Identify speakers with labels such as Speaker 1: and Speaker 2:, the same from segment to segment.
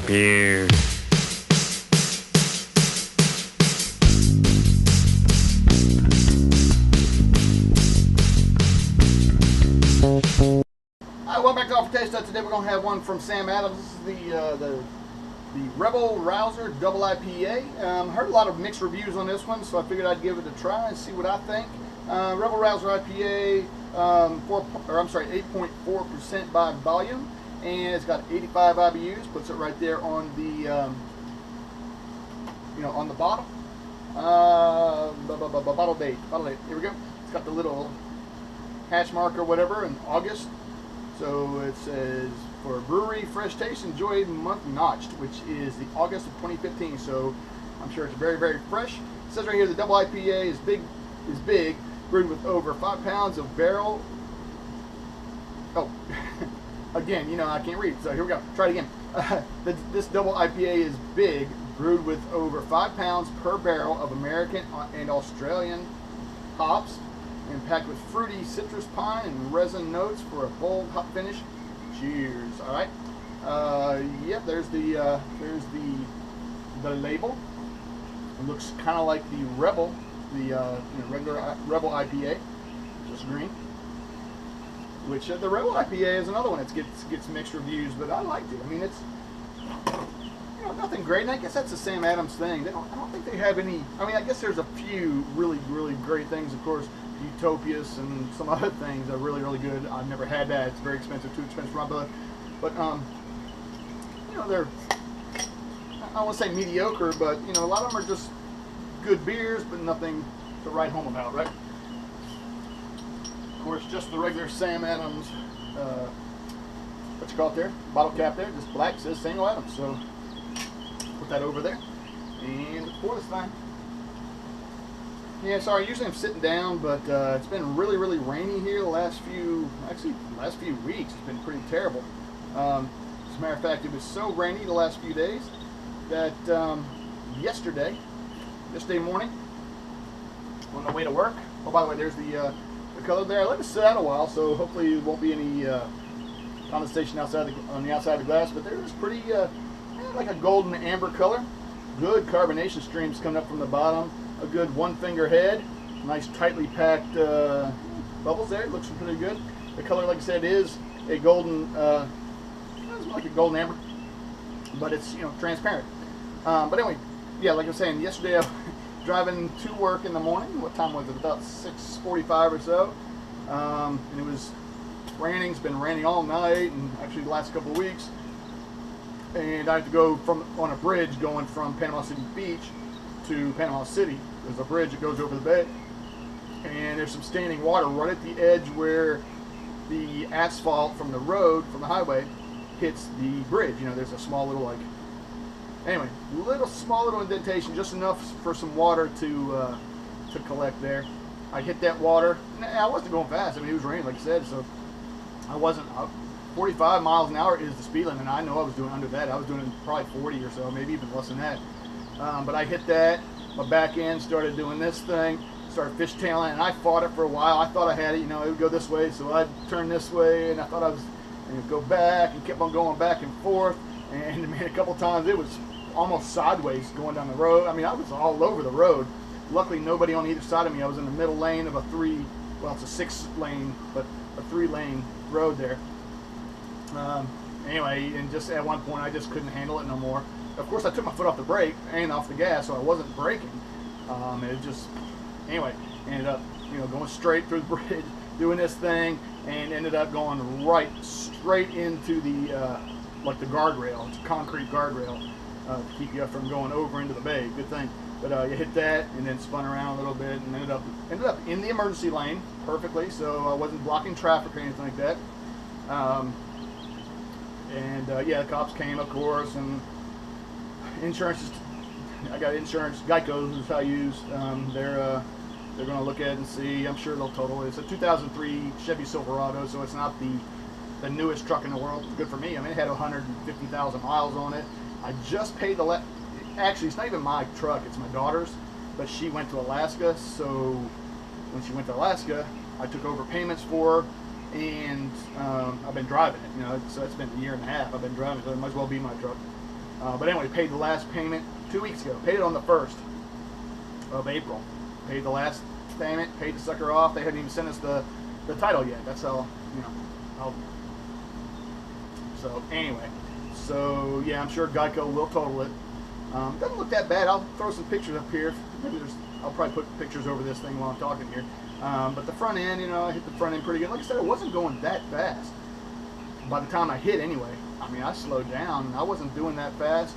Speaker 1: beer.
Speaker 2: Hi, welcome back to AllForTaste. Today we're going to have one from Sam Adams. This is the Rebel Rouser Double IPA. Heard a lot of mixed reviews on this one, so I figured I'd give it a try and see what I think. Rebel Rouser IPA, 8.4% by volume, and it's got 85 IBUs. Puts it right there on the on the bottle. Bottle date. Here we go. It's got the little hatch mark or whatever in August. So it says, for brewery fresh taste, enjoy month notched, which is the August of 2015. So I'm sure it's very, very fresh. It says right here the double IPA is big, brewed with over 5 pounds of barrel. Oh, again, I can't read. So here we go. Try it again. This double IPA is big, brewed with over 5 pounds per barrel of American and Australian hops, and packed with fruity citrus pine and resin notes for a bold hop finish. Cheers! All right. Yep. There's the label. It looks kind of like the Rebel, the regular Rebel IPA, just green. Which the Rebel IPA is another one that gets mixed reviews, but I liked it. I mean, it's nothing great, and I guess that's the Sam Adams thing. I don't think they have any. I mean, I guess there's a few really, really great things, of course. Utopias and some other things are really, really good. I've never had that. It's very expensive, too expensive for my blood. But they're, I don't want to say mediocre, but a lot of them are just good beers, but nothing to write home about, right? Of course, just the regular Sam Adams, what you call it there, bottle cap there, just black, says Samuel Adams. So put that over there and pour this thing. Yeah, sorry, usually I'm sitting down, but it's been really, really rainy here the last few weeks. It's been pretty terrible. As a matter of fact, it was so rainy the last few days that yesterday morning, on the way to work. Oh, by the way, there's the color there. I let it sit out a while, so hopefully there won't be any condensation on the outside of the glass. But there's pretty, like a golden amber color. Good carbonation streams coming up from the bottom. A good one-finger head, nice tightly packed bubbles there. It looks pretty good. The color, like I said, is a golden, it's like a golden amber, but it's transparent. But anyway, yeah, like I was saying, yesterday I was driving to work in the morning. What time was it? About 6:45 or so. And it was raining. It's been raining all night, and actually the last couple of weeks. And I had to go on a bridge going from Panama City Beach to Panama City. There's a bridge that goes over the bay, and there's some standing water right at the edge where the asphalt from the road, from the highway, hits the bridge. There's a small little small little indentation, just enough for some water to collect there. I hit that water. I wasn't going fast. I mean, it was raining, like I said, so I wasn't. 45 miles an hour is the speed limit, and I know I was doing under that. I was doing probably 40 or so, maybe even less than that. But I hit that, my back end started doing this thing, started fishtailing, and I fought it for a while. I thought I had it, it would go this way, so I'd turn this way, and I thought I was going to go back, and kept on going back and forth, and man, a couple times it was almost sideways going down the road. I mean, I was all over the road. Luckily, nobody on either side of me. I was in the middle lane of it's a 6-lane, but a 3-lane road there. Anyway, and just at one point, I just couldn't handle it no more. Of course, I took my foot off the brake and off the gas, so I wasn't braking. Anyway, ended up, going straight through the bridge, doing this thing, and ended up going straight into the, like the guardrail. It's a concrete guardrail to keep you from going over into the bay. Good thing. But you hit that and then spun around a little bit and ended up in the emergency lane perfectly, so I wasn't blocking traffic or anything like that. Yeah, the cops came, of course, and insurance I got insurance. Geico is I use. They're going to look at it and see. I'm sure they'll total it. It's a 2003 Chevy Silverado, so it's not the newest truck in the world. Good for me. I mean, it had 150,000 miles on it. I just paid actually, it's not even my truck. It's my daughter's, but she went to Alaska, so when she went to Alaska, I took over payments for her, and I've been driving it. So it's been a year and a half I've been driving it, so it might as well be my truck. But anyway, paid the last payment 2 weeks ago. Paid it on the 1st of April. Paid the last payment, paid the sucker off. They hadn't even sent us the title yet. That's how, you know, how. So anyway, so yeah, I'm sure Geico will total it. Doesn't look that bad. I'll throw some pictures up here. Maybe I'll probably put pictures over this thing while I'm talking here. But the front end, you know, I hit the front end pretty good. Like I said, it wasn't going that fast. By the time I hit anyway, I mean, I slowed down. I wasn't doing that fast.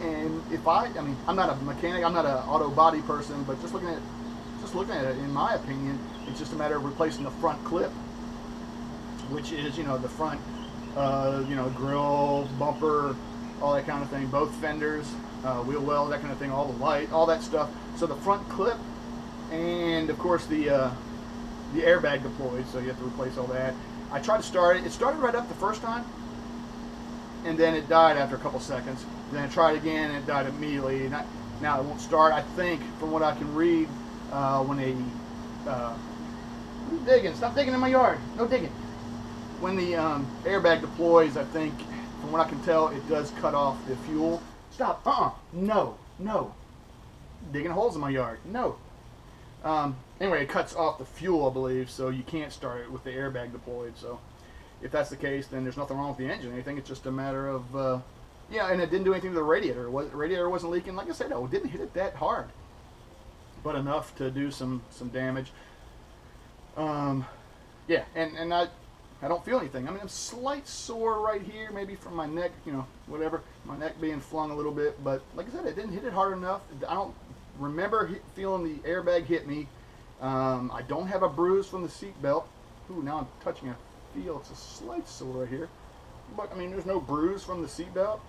Speaker 2: And if I mean, I'm not a mechanic, I'm not an auto body person, but just looking at it, in my opinion, it's just a matter of replacing the front clip, which is, you know, the front, you know, grill, bumper, all that kind of thing, both fenders, wheel wells, that kind of thing, all the light, all that stuff. So the front clip, and of course the airbag deployed, so you have to replace all that. I tried to start it. It started right up the first time, and then it died after a couple seconds. Then I tried again, and it died immediately. Now it won't start. I think, from what I can read, when digging, stop digging in my yard. No digging. When the airbag deploys, I think, from what I can tell, it does cut off the fuel. Stop. No. Digging holes in my yard. No. Anyway, it cuts off the fuel, I believe, so you can't start it with the airbag deployed. So if that's the case, then there's nothing wrong with the engine or anything. It's just a matter of, yeah, and it didn't do anything to the radiator. The radiator wasn't leaking. Like I said, it didn't hit it that hard, but enough to do some damage. Yeah, and I don't feel anything. I mean, I'm slight sore right here, maybe from my neck, you know, whatever, my neck being flung a little bit. But like I said, it didn't hit it hard enough. I don't remember feeling the airbag hit me. I don't have a bruise from the seat belt. Ooh, now I'm touching it. I feel it's a slight sore right here. But, I mean, there's no bruise from the seat belt.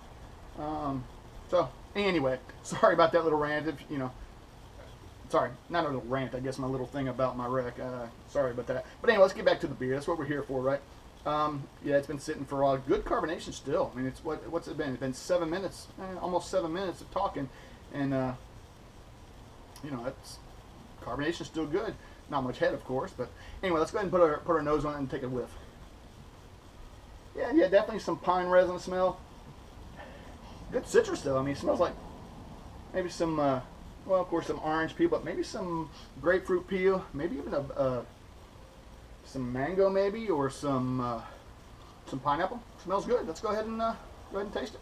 Speaker 2: So, anyway, sorry about that little rant. If, you know, sorry, not a little rant, I guess, my little thing about my wreck. Sorry about that. But anyway, let's get back to the beer. That's what we're here for, right? Yeah, it's been sitting for a while. Good carbonation still. I mean, it's what's it been? It's been 7 minutes, almost 7 minutes of talking. And, you know, that's carbonation's still good. Not much head, of course, but anyway, let's go ahead and put our nose on it and take a whiff. Yeah, definitely some pine resin smell. Good citrus though. I mean, it smells like maybe some, well, of course, some orange peel, but maybe some grapefruit peel, maybe even some mango, maybe, or some pineapple. Smells good. Let's go ahead and taste it.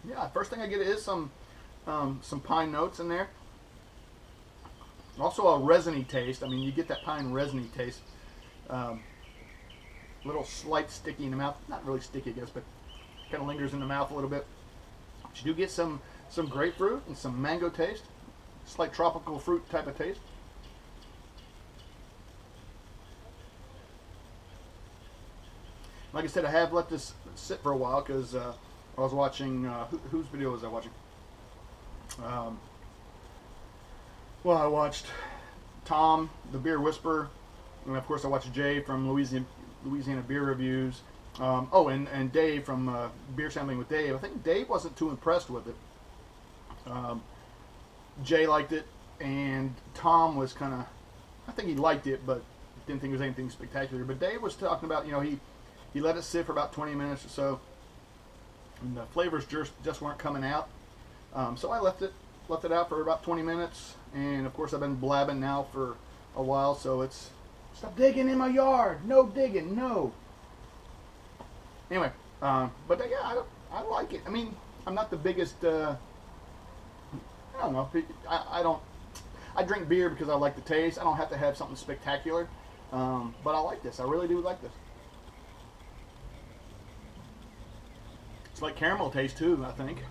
Speaker 2: Yeah, first thing I get is some pine notes in there. Also a resiny taste. I mean, you get that pine resiny taste. Little slight sticky in the mouth. Not really sticky, I guess, but kind of lingers in the mouth a little bit. But you do get some grapefruit and some mango taste. Slight tropical fruit type of taste. Like I said, I have let this sit for a while because I was watching, whose video was I watching? Well, I watched Tom, the Beer Whisperer, and of course I watched Jay from Louisiana Beer Reviews. Oh, and Dave from Beer Sampling with Dave. I think Dave wasn't too impressed with it. Jay liked it, and Tom was kind of, I think he liked it, but didn't think it was anything spectacular. But Dave was talking about, you know, he let it sit for about 20 minutes or so, and the flavors just weren't coming out. So I left it out for about 20 minutes, and of course I've been blabbing now for a while, so it's stop digging in my yard, no digging, no. Anyway, but yeah, I like it. I mean, I'm not the biggest, I don't know, I drink beer because I like the taste. I don't have to have something spectacular, but I like this. I really do like this. It's like caramel taste too, I think.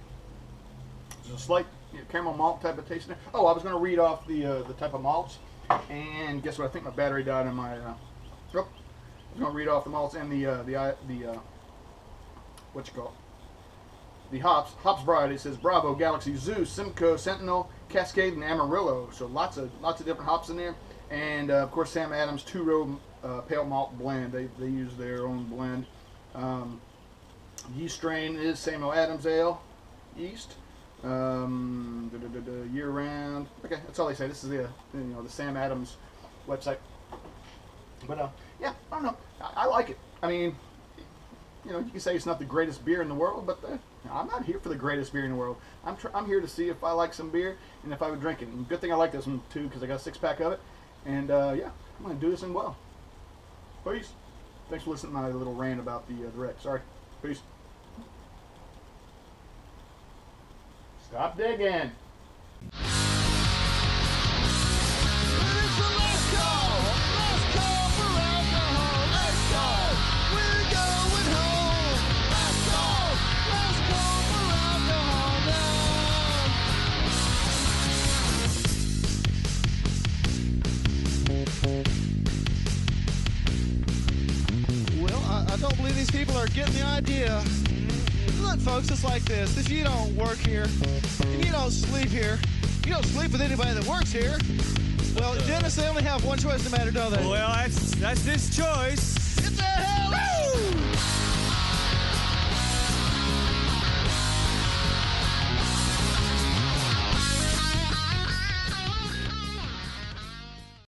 Speaker 2: There's a slight caramel malt type of taste in there. Oh, I was going to read off the type of malts, and guess what? I think my battery died in my. I was going to read off the malts and the what you call it? The hops. Hops variety says Bravo, Galaxy, Zeus, Simcoe, Sentinel, Cascade, and Amarillo. So lots of different hops in there, and of course Sam Adams 2-row pale malt blend. They use their own blend. Yeast strain is Samuel Adams Ale yeast. Year round. Okay, that's all they say. This is the Sam Adams website. But yeah, I don't know. I like it. I mean, you know, you can say it's not the greatest beer in the world, but I'm not here for the greatest beer in the world. I'm here to see if I like some beer and if I would drink it. And good thing I like this one too, because I got a 6-pack of it. And yeah, I'm gonna do this in well. Peace. Thanks for listening to my little rant about the wreck. Sorry. Peace. Stop digging.
Speaker 1: I don't believe these people are getting the idea. Look, folks, it's like this. If you don't work here, and you don't sleep here, you don't sleep with anybody that works here, well, Dennis, they only have one choice no matter, don't they?
Speaker 3: Well, that's his choice.
Speaker 1: Get the hell out!